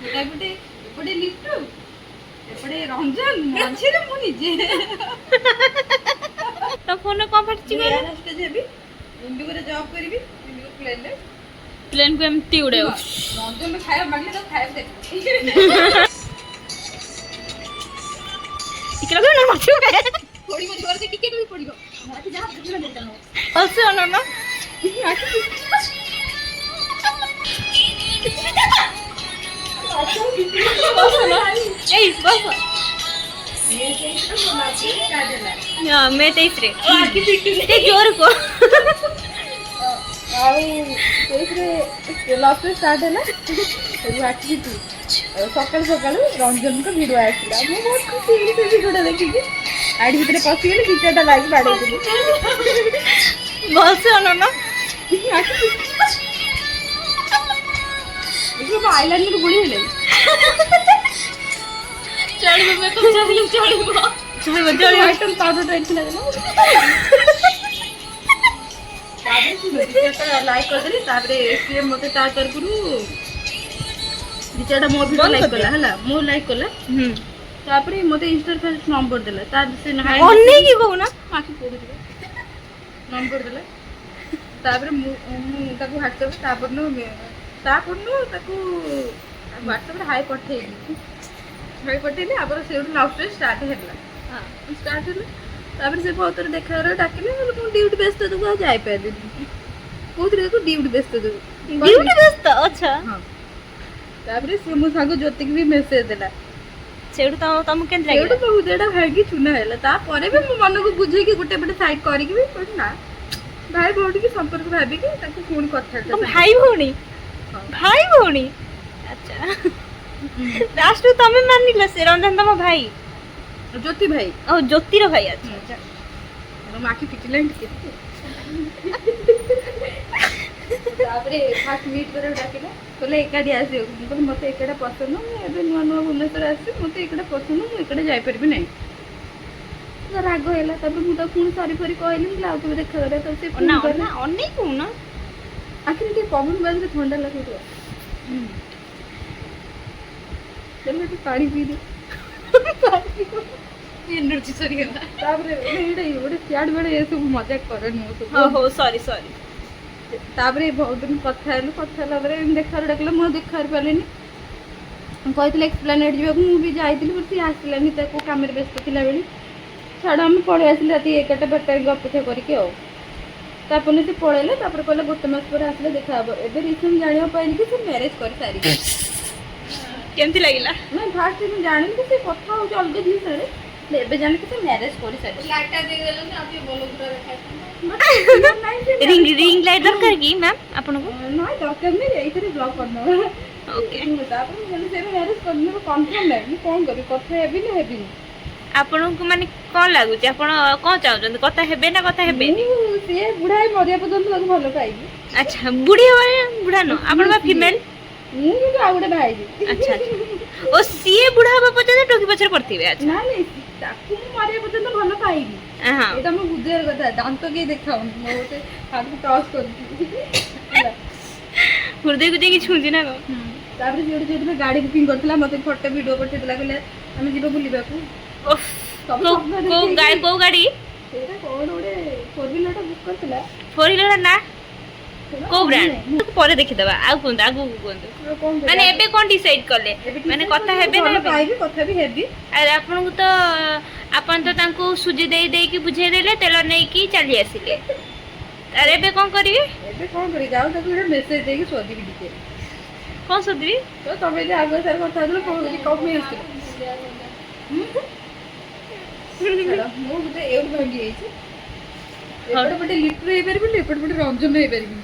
ଏପଟେ ଲିଟୁ ଏପଟେ ରଞ୍ଜନ ମଝିରେ ମୁଁ ନିଜେ ତ ଫୋନରେ କଣ ଫାଟିଛି କହିଲ? ଷ୍ଟେଜ ହେବି ଇଣ୍ଡିଗୋରେ ଜବ୍ କରିବି ଇଣ୍ଡିଗୋ ପ୍ଲେନରେ ପ୍ଲେନକୁ ଏମିତି ଉଡେଇବ। ରଞ୍ଜନ ଖାଇବା ମାଗିଲେ ତ ଖାଇବା ଦେଖ ଟିକେ ଲଗେଇବ ନା ମାଠିବ ପଡ଼ିବ ଜୋରରେ ଟିକେ ବି ପଡ଼ିବ ମାଟି ଯାହା ବୁଝିଲା ଦେଖା ହସ ନା ଏଇ ବସ ମେ 23 ରେ ଟିକେ ଜୋର କହ। ଆଉ ସେଇଥିରେ ଲସ୍ରେ ଷ୍ଟାର୍ଟ ହେଲା ଆଖି ସକାଳୁ ସକାଳୁ ରଞ୍ଜନଙ୍କ ଭିଡ଼ିଓ ଆସିଲା ମୁଁ ବହୁତ ଖୁସି ହେଲି ସେ ଭିଡ଼ିଓଟା ଦେଖିକି ଆଡ଼ି ଭିତରେ ପଶିଗଲି ଦି ଚାରିଟା ଲାଇକ୍ ବାଡ଼େଇଦେଲି ବସ ନା ଆଇଲାଇନର ଗୁଳି ହେଲେ ଚଳିବ ଚଳିବ ଆଇଟମ ପାଉଡରଟା ଏଠି ଲାଗିଲା ଲାଇକ୍ କରିଦେଲି ତାପରେ ସିଏ ମତେ ତା ତରଫରୁ ଦି ଚାରିଟା ମୋ ଭିଡ଼ିଓ ଲାଇକ୍ କଲା ହେଲା ମୋ ଲାଇକ୍ କଲା ତାପରେ ମତେ ଇନଷ୍ଟା ଫାଷ୍ଟ ନମ୍ବର ଦେଲା ତା ସେ ଅନେଇକି କହୁନା ଆଖି ପଡୁଥିବ ନମ୍ବର ଦେଲା ତାପରେ ମୁଁ ତାକୁ ହ୍ୱାଟ୍ସଆପରେ ତାପରଦିନ ତାକୁ ହ୍ୱାଟ୍ସଆପରେ ହାଇ ପଠେଇଲି ତାପରେ ସେଇଠୁ ଲଭ୍ ଷ୍ଟୋରି ଷ୍ଟାର୍ଟ ହେଲା ତାପରେ ସେ ବହୁତ ଦେଖାଗଲା ଡାକିଲେ ମୁଁ ଡ୍ୟୁଟି ବ୍ୟସ୍ତ ତୁ ଆଉ ଯାଇପାରିଲିନି କୋଉଥିରେ ଦେଖୁ ଡ୍ୟୁଟି ବ୍ୟସ୍ତ ତୁ ଡ୍ୟୁଟି ବ୍ୟସ୍ତ ଆଚ୍ଛା ହଁ ତାପରେ ସେ ମୋ ସାଙ୍ଗ ଜ୍ୟୋତିକି ବି ମେସେଜ ଦେଲା ସେଇଠୁ ତମକୁ କେମିତି ଲାଗିଲା? ସେଇଠୁ ତ ହୃଦୟଟା ଭାଙ୍ଗି ଚୁନା ହେଲା ତାପରେ ବି ମୁଁ ମନକୁ ବୁଝେଇକି ଗୋଟେ ପଟେ ସାଇଡ୍ କରିକି ବି କହିଲି ନା ଭାଇ ଭଉଣୀ ସମ୍ପର୍କ ଭାବିକି ତାକୁ ପୁଣି କଥା ଭାଇ ଭଉଣୀ ଆଚ୍ଛା ଲାଷ୍ଟକୁ ତମେ ମାନିଲ ସେ ରଞ୍ଜନ ତମ ଭାଇ ଜ୍ୟୋତି ଭାଇ ଓ ଜ୍ୟୋତିର ଭାଇ ଆଚ୍ଛା ଆଖି ପିଟିଲାଣି ଟିକେ ତାପରେ ଫାର୍ଷ୍ଟ ମିଟ୍ କରିବାକୁ ଡାକିଲା କହିଲେ ଏକାଠି ଆସିବାକୁ ମୁଁ କହିଲି ମୋତେ ଏକାଟା ପସନ୍ଦ ମୁଁ ଏବେ ନୂଆ ଭୁବନେଶ୍ୱର ଆସିଛି ମୋତେ ଏକାଟା ପସନ୍ଦ ମୁଁ ଏକାଟା ଯାଇପାରିବି ନାହିଁ ରାଗ ହେଲା ତାପରେ ମୁଁ ତାକୁ ପୁଣି ସରି ଫରି କହିଲି ମୁଁ ଆଉ କେବେ ଦେଖା କରିବା ତ ସେ ଅନେଇ କହୁନା ଆଖିରେ ଟିକେ ପବନ ବାଜିଲେ ଥଣ୍ଡା ଲାଗୁଥିବ ଟିକେ ପାଣି ପିଇଦେ ଏନର୍ଜି ସରିଗଲା ତାପରେ ଗୋଟେ ସିଆଡ ବେଳେ ଏସବୁ ମଜାକ କରେନି ମୁଁ ସବୁ ହଉ ସରି ତାପରେ ବହୁତ ଦିନ କଥା ହେଲା ପରେ ଏମିତି ଦେଖାରୁ ଡାକିଲା ମୁଁ ଦେଖା ପାରିଲିନି କହିଥିଲି ଏକ୍ସପ୍ଲାନେଟ୍ ଯିବାକୁ ମୁଁ ବି ଯାଇଥିଲି ସିଏ ଆସିଲାନି ତାକୁ କାମରେ ବ୍ୟସ୍ତ ଥିଲାବେଳେ ଛାଡ଼ ଆମେ ପଳେଇ ଆସିଲେ ରାତି 1ଟା 2ଟା ଅପେକ୍ଷା କରିକି ଆଉ ତାପରେ ସେ ପଳେଇଲେ ତାପରେ କହିଲେ ଗୋଟେ ମାସ ପରେ ଆସିଲେ ଦେଖା ହବ ଏବେ ରିସେଣ୍ଟ ଜାଣିବାକୁ ପାଇଲି କି ସେ ମ୍ୟାରେଜ କରିସାରିଛି କେମିତି ଲାଗିଲା? ନାଇଁ ଫାଷ୍ଟ ମୁଁ ଜାଣିଲି କି ସେ କଥା ହଉଛି ଅଲଗା ଝିଅ ସାଙ୍ଗରେ ଏବେ ଜାଣିକି ସେ ମ୍ୟାରେଜ କରିସାରିଛି ରିଙ୍ଗ ଲାଇଟ୍ ଦରକାର କି ମ୍ୟାମ୍ ଆପଣଙ୍କୁ? ନାଇଁ ଦରକାର ନାହିଁ ଏଇଥିରେ ବ୍ଲକ୍ କରିନେବା ଓକେ ତାପରେ ମୁଁ କହିଲି ସେ ମ୍ୟାରେଜ କରିନେବ କନଫର୍ମ ନାହିଁ ମୁଁ କ'ଣ କରିବି କଥା ହେବି ନା ହେବିନି ଆପଣଙ୍କୁ ମାନେ କ'ଣ ଲାଗୁଛି ଆପଣ କ'ଣ ଚାହୁଁଛନ୍ତି କଥା ହେବେ ନା କଥା ହେବେନି? ସିଏ ବୁଢ଼ା ମରିବା ପର୍ଯ୍ୟନ୍ତ ତାକୁ ଭଲ ପାଇବି ଆଚ୍ଛା ବୁଢ଼ୀ ବୁଢ଼ା ନୁହଁ ଆପଣ ବା ଫିମେଲ ମୁଁ କିନ୍ତୁ ଆଉ ଗୋଟେ ଭାଇବି ଆଚ୍ଛା ଓ ସିଏ ବୁଢ଼ା ହବା ପର୍ଯ୍ୟନ୍ତ ଟୋକି ପଛରେ ପଡ଼ିଥିବେ ଆଚ୍ଛା ନା ନାଇଁ ତାକୁ ମୁଁ ମରିବା ପର୍ଯ୍ୟନ୍ତ ଭଲ ପାଇବି ଏଇଟା ମୋ ବୁଝିବାର କଥା ଦାନ୍ତ କେହି ଦେଖାଉନି ମୋ ଗୋଟେ ହାତକୁ ଟଚ୍ କରୁଛି ହୃଦୟକୁ ଯାଇକି ଛୁଁଛି ନା କ'ଣ? ତାପରେ ସେ ଗୋଟେ ଯୋଉଦିନ ଗାଡ଼ି ବୁକିଂ କରିଥିଲା ମୋତେ ଫଟୋ ଭିଡ଼ିଓ ପଠେଇଥିଲା କହିଲେ ଆମେ ଯିବା ବୁଲିବାକୁ କୋଉ ଗାଡ଼ି? ସେଇଟା କ'ଣ ଗୋଟେ 4 ହ୍ୱିଲରଟା ବୁକ୍ କରିଥିଲା 4 ହ୍ୱିଲର ନା କୋଉ ବ୍ରାଣ୍ଡ ପରେ ଦେଖିଦବା ଆଉ କୁହନ୍ତୁ ଆଗକୁ କୁହନ୍ତୁ ମାନେ ଏବେ କ'ଣ ଡିସାଇଡ୍ କଲେ ମାନେ କଥା ହେବେ ନା ପାଇବି କଥା ବି ହେବି ଆରେ ଆପଣଙ୍କୁ ତ ଆପଣ ତ ତାଙ୍କୁ ସୁଜି ଦେଇକି ବୁଝେଇ ଦେଲେ ତେଲ ନେଇକି ଚାଲି ଆସିଲେ ଆରେ ଏବେ କ'ଣ କରିବେ? ଏବେ କ'ଣ କରିବି ଆଉ ତାକୁ ଗୋଟେ ମେସେଜ ଦେଇକି ଶୋଧିବି ଟିକେ କ'ଣ ଶୋଧିବି? ତ ତମେ ଯେ ଆଗ ସାର୍ କଥା ହେଉଥିଲ କମି ଆସିଥିଲ ମୁଁ ଗୋଟେ ଏଉଠୁ ଭାଙ୍ଗି ଯାଇଛି ଏପଟେ ପଟେ ଲିଟୁ ହେଇପାରିବିନି ଏପଟେ ପଟେ ରଞ୍ଜନ ହେଇପାରିବିନି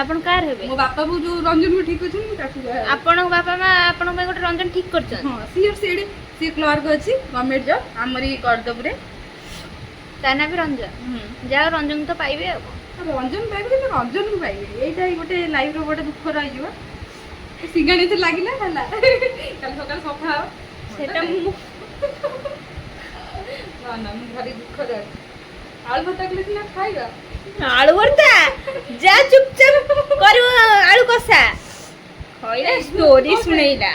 ଆପଣ କାହାର ହେବେ? ମୋ ବାପା ବୋଉ ଯୋଉ ରଞ୍ଜନକୁ ଠିକ୍ ଅଛନ୍ତି ମୁଁ ତାକୁ ଆପଣଙ୍କ ବାପା ମା ଆପଣଙ୍କ ପାଇଁ ଗୋଟେ ରଞ୍ଜନ ଠିକ୍ କରିଛନ୍ତି? ହଁ ସିଏ କ୍ଲର୍କ ଅଛି ଗଭର୍ଣ୍ଣମେଣ୍ଟ ଜବ୍ ଆମରି କରଦପୁରେ ତା ନାଁ ବି ରଞ୍ଜନ ଯାହା ରଞ୍ଜନକୁ ତ ପାଇବେ ଆଉ ରଞ୍ଜନ ପାଇବି କିନ୍ତୁ ରଞ୍ଜନକୁ ପାଇବିନି ଏଇଟା ଗୋଟେ ଲାଇଫ୍ର ଗୋଟେ ଦୁଃଖ ରହିଯିବ ସିଙ୍ଗାଣି ଲାଗିଲା ହେଲା କାଲି ସକାଳେ ସଫା ହବ ସେଟା ମୁଁ ନା ମୁଁ ଭାରି ଦୁଃଖରେ ଅଛି ଆଳୁ ଭର୍ତ୍ତା କଲେ ସିନା ଖାଇବା ଆଳୁ ଭର୍ତ୍ତା ଯା ଚୁପଚାପ କରିବ ଆଳୁ କଷା ହଇଲା ଷ୍ଟୋରି ଶୁଣେଇଲା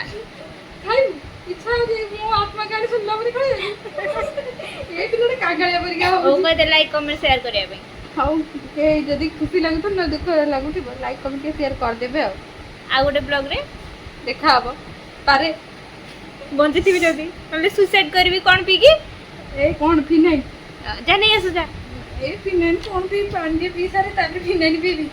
ଖାଇବୁ ଇଚ୍ଛା ହଉଛି ମୁଁ ଆତ୍ମା ଗାଳି ଶୁଣିଲା ପରେ ଖାଇବି ଏ ପିଲାଟା କାଗାଳିଆ ପରିକା ହଉ ହଉଛି କହିଦେ ଲାଇକ୍ କମେଣ୍ଟ ସେୟାର କରିବା ପାଇଁ। ହଉ ଟିକେ ଯଦି ଖୁସି ଲାଗୁଥିବ ନା ଦୁଃଖ ଲାଗୁଥିବ ଲାଇକ୍ କମେଣ୍ଟ ଟିକେ ସେୟାର କରିଦେବେ ଆଉ ଗୋଟେ ବ୍ଲଗରେ ଦେଖା ହବ ପାରେ ବଞ୍ଚିଥିବି ଯଦି ନହେଲେ ସୁସାଇଡ୍ କରିବି କ'ଣ ପିଇକି ଏ କ'ଣ ଫିନାଇଲ୍ ଯା ନେଇ ଆସୁ ଯା। ଏ ଫିନାଇଲ୍ କ'ଣ ପିଇ ପାଣି ଟିକେ ପିଇ ସାରେ ତାପରେ ଫିନାଇଲ୍ ପିଇବି